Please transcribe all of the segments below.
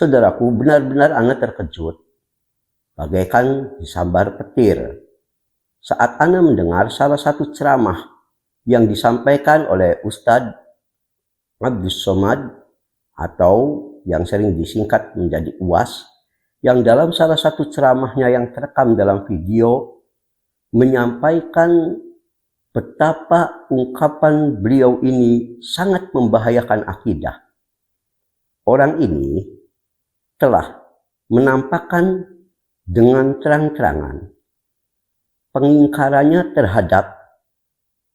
Saudaraku, benar-benar ana terkejut, bagaikan disambar petir, saat ana mendengar salah satu ceramah yang disampaikan oleh Ustadz Abdus Somad atau yang sering disingkat menjadi UAS, yang dalam salah satu ceramahnya yang terekam dalam video menyampaikan betapa ungkapan beliau ini sangat membahayakan akidah. Orang ini telah menampakkan dengan terang-terangan pengingkarannya terhadap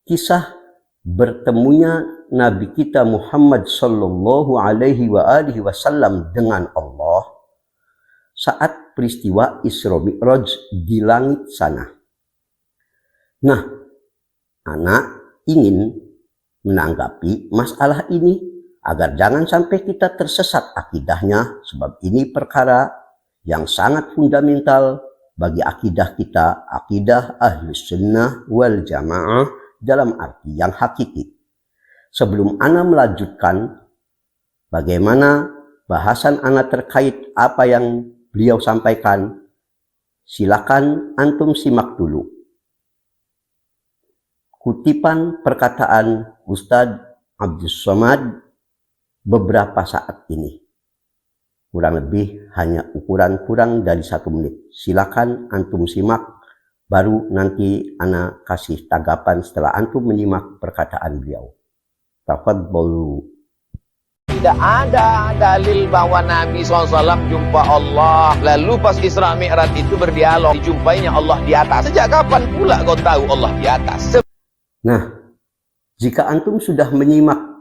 kisah bertemunya Nabi kita Muhammad sallallahu alaihi wasallam dengan Allah saat peristiwa Isra Mi'raj di langit sana. Nah, anak ingin menanggapi masalah ini agar jangan sampai kita tersesat akidahnya, sebab ini perkara yang sangat fundamental bagi akidah kita, akidah Ahlus Sunnah wal Jamaah dalam arti yang hakiki. Sebelum ana melanjutkan bagaimana bahasan ana terkait apa yang beliau sampaikan, silakan antum simak dulu kutipan perkataan Ustadz Abdus Somad beberapa saat ini. Kurang lebih hanya ukuran kurang dari 1 menit. Silakan antum simak, baru nanti ana kasih tanggapan setelah antum menyimak perkataan beliau. Tafadhalu. Tidak ada dalil bahwa Nabi SAW jumpa Allah, lalu pas Isra Mi'raj itu berdialog, dijumpainya Allah di atas. Sejak kapan pula kau tahu Allah di atas? Nah, jika antum sudah menyimak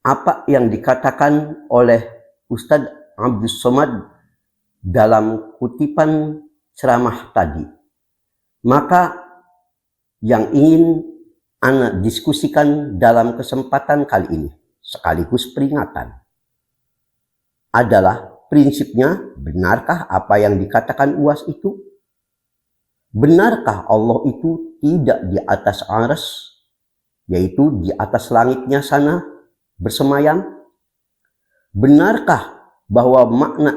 apa yang dikatakan oleh Ustadz Abdus Somad dalam kutipan ceramah tadi, maka yang ingin ana diskusikan dalam kesempatan kali ini, sekaligus peringatan, adalah prinsipnya, benarkah apa yang dikatakan UAS itu? Benarkah Allah itu tidak di atas arsy, yaitu di atas langitnya sana bersemayam? Benarkah bahwa makna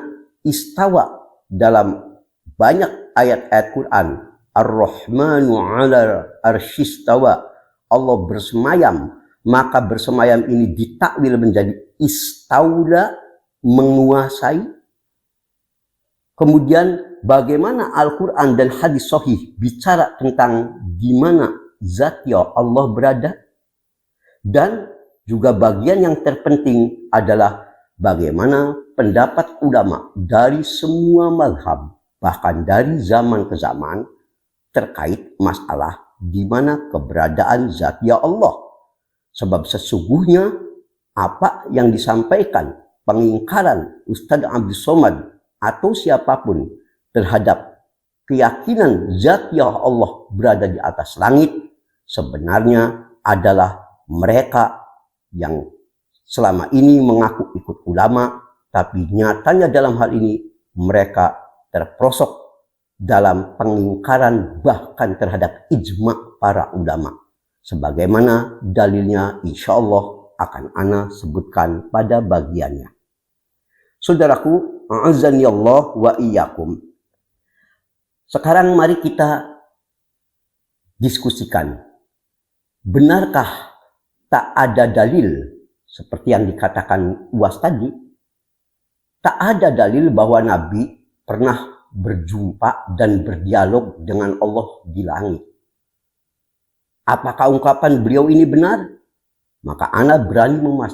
istawa dalam banyak ayat-ayat Quran, Ar-Rahmanu 'ala arsyistawa, Allah bersemayam, maka bersemayam ini ditakwil menjadi istaula, menguasai? Kemudian bagaimana Al-Quran dan hadis sahih bicara tentang di mana zatnya Allah berada? Dan juga bagian yang terpenting adalah bagaimana pendapat ulama dari semua mazhab, bahkan dari zaman ke zaman, terkait masalah di mana keberadaan zatnya Allah. Sebab sesungguhnya apa yang disampaikan pengingkaran Ustadz Abdus Somad atau siapapun terhadap keyakinan zatnya Allah berada di atas langit, sebenarnya adalah mereka yang selama ini mengaku ikut ulama, tapi nyatanya dalam hal ini mereka terperosok dalam pengingkaran bahkan terhadap ijma' para ulama. Sebagaimana dalilnya insya Allah akan ana sebutkan pada bagiannya. Saudaraku, a'azzani Allah wa iyyakum. Sekarang mari kita diskusikan. Benarkah tak ada dalil seperti yang dikatakan UAS tadi? Tak ada dalil bahwa Nabi pernah berjumpa dan berdialog dengan Allah di langit. Apakah ungkapan beliau ini benar? Maka ana berani memastikan